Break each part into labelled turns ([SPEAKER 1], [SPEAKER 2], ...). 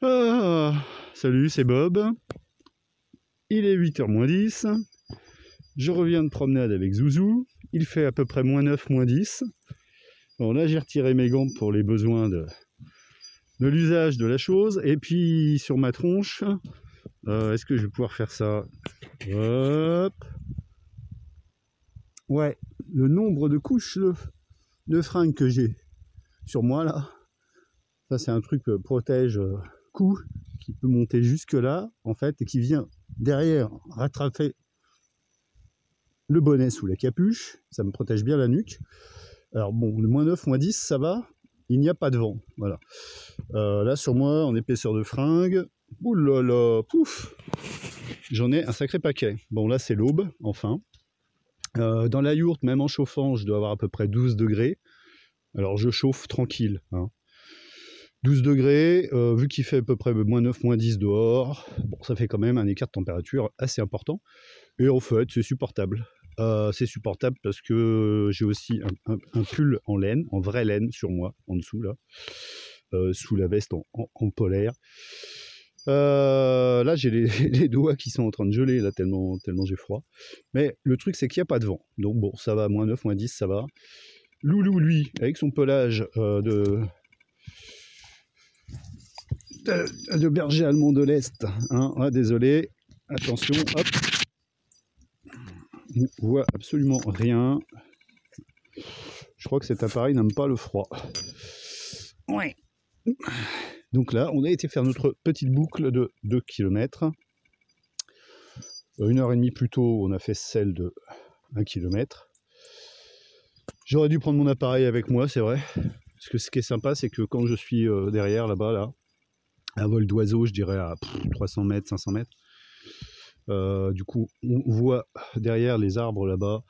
[SPEAKER 1] Ah, salut, c'est Bob. Il est 8h moins 10. Je reviens de promenade avec Zouzou. Il fait à peu près moins 9, moins 10. Bon, là, j'ai retiré mes gants pour les besoins de l'usage de la chose. Et puis, sur ma tronche, est-ce que je vais pouvoir faire ça? Hop. Ouais, le nombre de couches de fringues que j'ai sur moi, là, ça, c'est un truc protège cou qui peut monter jusque là, en fait, et qui vient derrière rattraper le bonnet sous la capuche. Ça me protège bien la nuque. Alors bon, le moins 9, moins 10, ça va. Il n'y a pas de vent. Voilà. Là, sur moi, en épaisseur de fringue, ouh là là, pouf, j'en ai un sacré paquet. Bon, là, c'est l'aube, enfin. Dans la yourte, même en chauffant, je dois avoir à peu près 12 degrés. Alors, je chauffe tranquille, hein. 12 degrés, vu qu'il fait à peu près moins 9, moins 10 dehors, bon, ça fait quand même un écart de température assez important. Et en fait, c'est supportable. C'est supportable parce que j'ai aussi un pull en laine, en vraie laine sur moi, en dessous, là, sous la veste en polaire. Là, j'ai les doigts qui sont en train de geler, là, tellement j'ai froid. Mais le truc, c'est qu'il n'y a pas de vent. Donc bon, ça va, moins 9, moins 10, ça va. Loulou, lui, avec son pelage de berger allemand de l'Est. Hein. Ah, désolé, attention, hop. On voit absolument rien. Je crois que cet appareil n'aime pas le froid. Ouais. Donc là, on a été faire notre petite boucle de 2 km. 1h30 plus tôt, on a fait celle de 1 km. J'aurais dû prendre mon appareil avec moi, c'est vrai. Parce que ce qui est sympa, c'est que quand je suis derrière, là-bas, là, à vol d'oiseau, je dirais à 300 mètres, 500 mètres, du coup, on voit derrière les arbres là-bas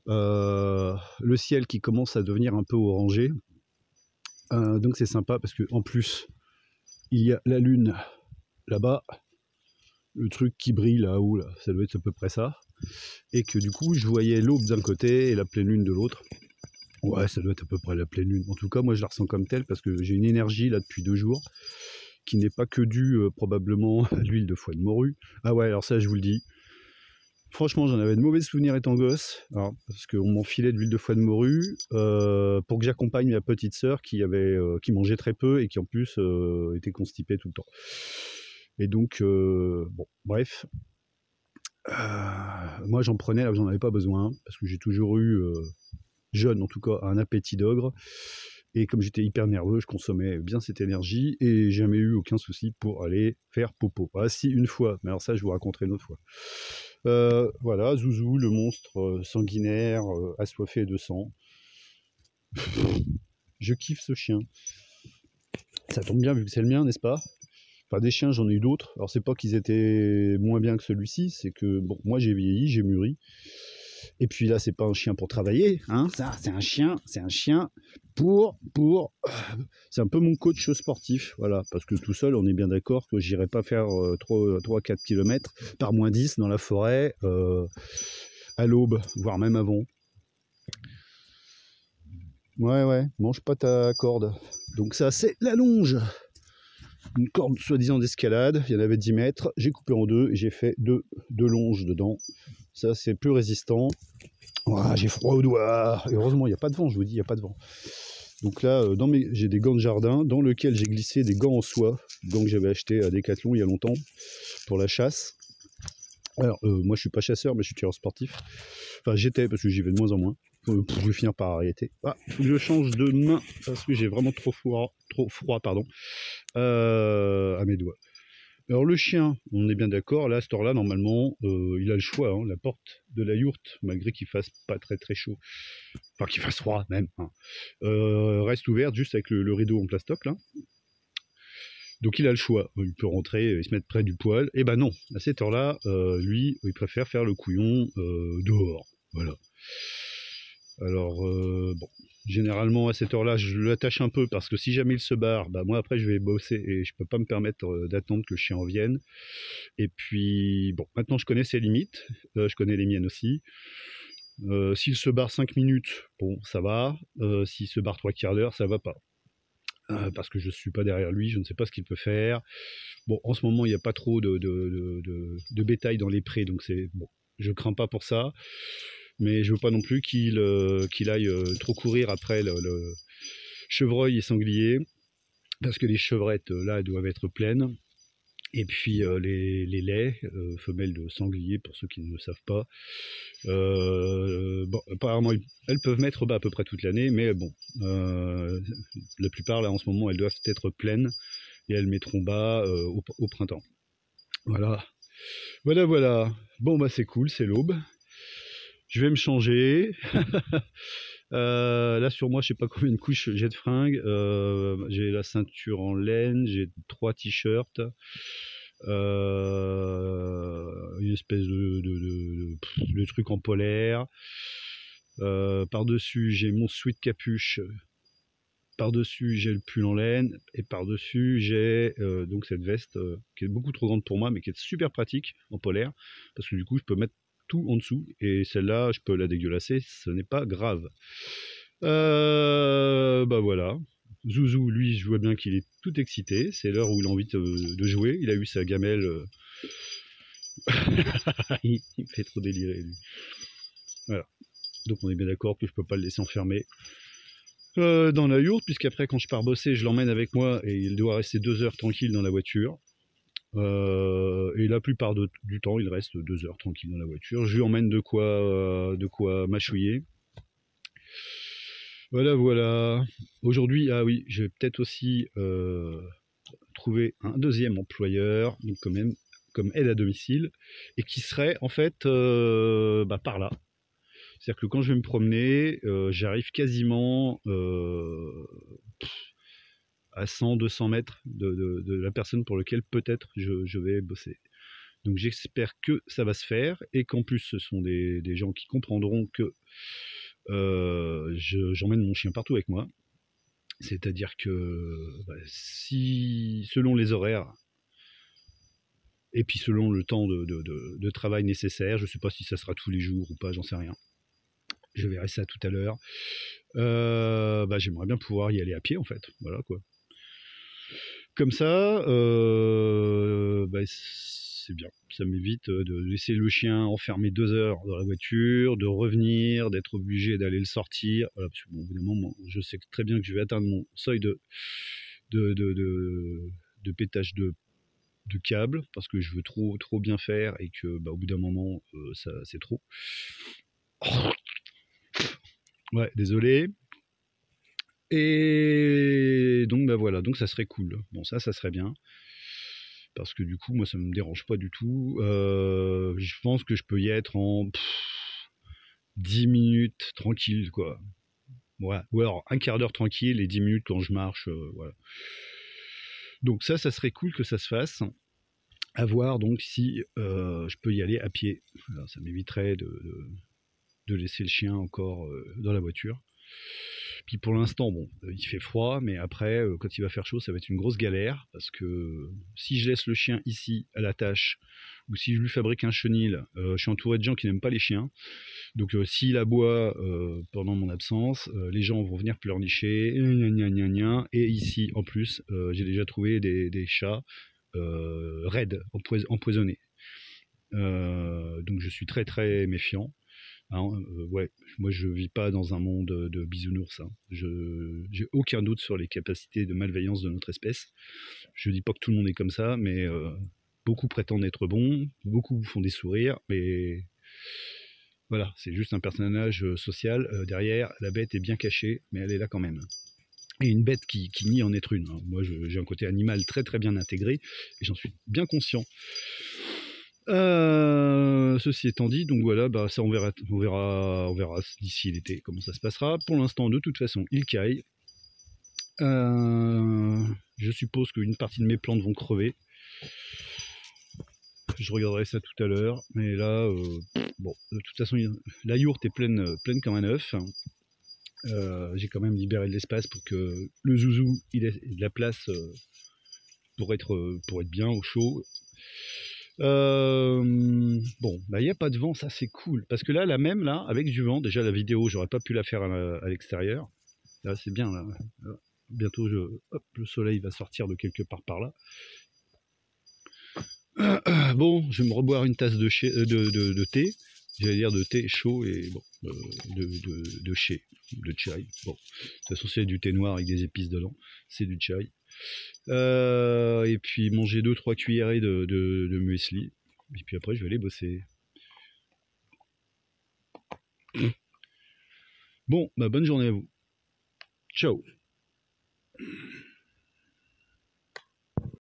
[SPEAKER 1] le ciel qui commence à devenir un peu orangé. Donc c'est sympa parce que en plus, il y a la lune là-bas, le truc qui brille là-haut, là, ça doit être à peu près ça. Et que du coup, je voyais l'aube d'un côté et la pleine lune de l'autre. Ouais, ça doit être à peu près la pleine lune. En tout cas, moi, je la ressens comme telle parce que j'ai une énergie là depuis 2 jours qui n'est pas que due probablement à l'huile de foie de morue. Ah ouais, alors ça, je vous le dis. Franchement, j'en avais de mauvais souvenirs étant gosse, hein, parce qu'on m'enfilait de l'huile de foie de morue pour que j'accompagne ma petite sœur qui mangeait très peu et qui en plus était constipée tout le temps. Et donc, bon, bref. Moi, j'en prenais là où j'en avais pas besoin, parce que j'ai toujours eu, jeune en tout cas, un appétit d'ogre. Et comme j'étais hyper nerveux, je consommais bien cette énergie et jamais eu aucun souci pour aller faire popo. Ah si, une fois, mais alors ça, je vous raconterai une autre fois. Voilà, Zouzou, le monstre sanguinaire, assoiffé de sang. Je kiffe ce chien. Ça tombe bien vu que c'est le mien, n'est-ce pas? Enfin, des chiens, j'en ai eu d'autres. Alors, c'est pas qu'ils étaient moins bien que celui-ci, c'est que, bon, moi, j'ai vieilli, j'ai mûri. Et puis là, c'est pas un chien pour travailler, hein. Ça, c'est un chien pour... C'est un peu mon coach sportif, voilà. Parce que tout seul, on est bien d'accord que j'irai pas faire 3-4 km par moins 10 dans la forêt, à l'aube, voire même avant. Ouais, mange pas ta corde. Donc ça, c'est la longe. Une corde soi-disant d'escalade, il y en avait 10 mètres, j'ai coupé en deux et j'ai fait deux longes dedans. Ça, c'est plus résistant. Ouah, j'ai froid aux doigts. Et heureusement, il n'y a pas de vent, je vous dis, il n'y a pas de vent. Donc là, j'ai des gants de jardin dans lesquels j'ai glissé des gants en soie, gants que j'avais achetés à Decathlon il y a longtemps pour la chasse. Alors, moi, je suis pas chasseur, mais je suis tireur sportif. Enfin, j'étais parce que j'y vais de moins en moins. Je vais finir par arrêter. Ah, il faut que je change de main parce que j'ai vraiment trop froid, pardon, à mes doigts. Alors le chien, on est bien d'accord, là, à cette heure-là, normalement, il a le choix, hein, la porte de la yourte, malgré qu'il fasse pas très très chaud, enfin qu'il fasse froid même, hein, reste ouverte juste avec le rideau en plastoc, là. Donc il a le choix, il peut rentrer et se mettre près du poêle. Et ben non, à cette heure-là, lui, il préfère faire le couillon dehors, voilà. Alors, bon, généralement à cette heure-là, je l'attache un peu parce que si jamais il se barre, bah moi après je vais bosser et je peux pas me permettre d'attendre que le chien revienne. Et puis, bon, maintenant je connais ses limites, je connais les miennes aussi. S'il se barre 5 minutes, bon, ça va. S'il se barre 3/4 d'heure, ça va pas. parce que je ne suis pas derrière lui, je ne sais pas ce qu'il peut faire. Bon, en ce moment, il n'y a pas trop de bétail dans les prés, donc c'est bon, je crains pas pour ça. Mais je veux pas non plus qu'il aille trop courir après le chevreuil et sanglier, parce que les chevrettes, là, elles doivent être pleines. Et puis les laits, femelles de sanglier, pour ceux qui ne le savent pas. Bon, apparemment, elles peuvent mettre bas à peu près toute l'année, mais bon, la plupart, là, en ce moment, elles doivent être pleines, et elles mettront bas au printemps. Voilà. Voilà, voilà. Bon, bah c'est cool, c'est l'aube. Je vais me changer. Là sur moi, je sais pas combien de couches j'ai de fringues. J'ai la ceinture en laine, j'ai 3 t-shirts, une espèce de truc en polaire. Par-dessus, j'ai mon sweat capuche. Par-dessus, j'ai le pull en laine. Et par-dessus, j'ai donc cette veste qui est beaucoup trop grande pour moi, mais qui est super pratique en polaire. Parce que du coup, je peux mettre tout en dessous. Et celle-là, je peux la dégueulasser. Ce n'est pas grave. Bah voilà. Zouzou, lui, je vois bien qu'il est tout excité. C'est l'heure où il a envie de jouer. Il a eu sa gamelle. Il me fait trop délirer, lui. Voilà. Donc on est bien d'accord que je peux pas le laisser enfermer dans la yourte, puisqu'après quand je pars bosser, je l'emmène avec moi et il doit rester 2 heures tranquille dans la voiture. Et la plupart du temps, il reste 2 heures tranquille dans la voiture. Je lui emmène de quoi mâchouiller. Voilà, voilà. Aujourd'hui, ah oui, je vais peut-être aussi trouver un deuxième employeur, donc quand même comme aide à domicile, et qui serait en fait par là. C'est-à-dire que quand je vais me promener, j'arrive quasiment à 100-200 mètres de la personne pour laquelle peut-être je vais bosser. Donc j'espère que ça va se faire et qu'en plus ce sont des gens qui comprendront que j'emmène mon chien partout avec moi. C'est-à-dire que si, selon les horaires, et puis selon le temps de travail nécessaire, je ne sais pas si ça sera tous les jours ou pas, j'en sais rien. Je verrai ça tout à l'heure. J'aimerais bien pouvoir y aller à pied en fait. Voilà quoi. Comme ça, c'est bien. Ça m'évite de laisser le chien enfermé 2 heures dans la voiture, de revenir, d'être obligé d'aller le sortir. Voilà, parce que bon, au bout d'un moment, je sais très bien que je vais atteindre mon seuil de pétage de câble parce que je veux trop bien faire et que au bout d'un moment, ça c'est trop. Ouais, désolé. Et donc voilà, donc ça serait cool. Bon, ça serait bien. Parce que du coup, moi, ça me dérange pas du tout. Je pense que je peux y être en 10 minutes tranquille, quoi. Ouais. Ou alors un quart d'heure tranquille et 10 minutes quand je marche. Voilà. Donc ça serait cool que ça se fasse. À voir donc si je peux y aller à pied. Alors, ça m'éviterait de laisser le chien encore dans la voiture. Puis pour l'instant, bon, il fait froid, mais après, quand il va faire chaud, ça va être une grosse galère, parce que si je laisse le chien ici, à la tâche, ou si je lui fabrique un chenil, je suis entouré de gens qui n'aiment pas les chiens, donc s'il aboie pendant mon absence, les gens vont venir pleurnicher, et ici, en plus, j'ai déjà trouvé des chats raides, empoisonnés. Donc je suis très très méfiant. Ouais, moi je vis pas dans un monde de bisounours. Hein. J'ai aucun doute sur les capacités de malveillance de notre espèce. Je dis pas que tout le monde est comme ça, mais beaucoup prétendent être bons, beaucoup font des sourires, mais voilà, c'est juste un personnage social. Derrière, la bête est bien cachée, mais elle est là quand même. Et une bête qui nie en être une. Hein. Moi j'ai un côté animal très très bien intégré, et j'en suis bien conscient. Ceci étant dit, donc voilà, ça on verra d'ici l'été comment ça se passera. Pour l'instant, de toute façon, il caille. Je suppose qu'une partie de mes plantes vont crever. Je regarderai ça tout à l'heure, mais là, bon, de toute façon, la yourte est pleine comme un œuf. J'ai quand même libéré de l'espace pour que le zouzou il ait de la place pour être bien au chaud. Bon, il n'y a pas de vent, ça c'est cool. Parce que là, avec du vent, déjà la vidéo, j'aurais pas pu la faire à l'extérieur. Là, c'est bien, là. bientôt hop, le soleil va sortir de quelque part par là. Bon, je vais me reboire une tasse de thé, j'allais dire de thé chaud et bon, de chai, de chai. Bon, de toute façon c'est du thé noir avec des épices dedans, c'est du chai. Et puis manger 2-3 cuillerées de muesli, et puis après je vais aller bosser. Bon, bah bonne journée à vous. Ciao.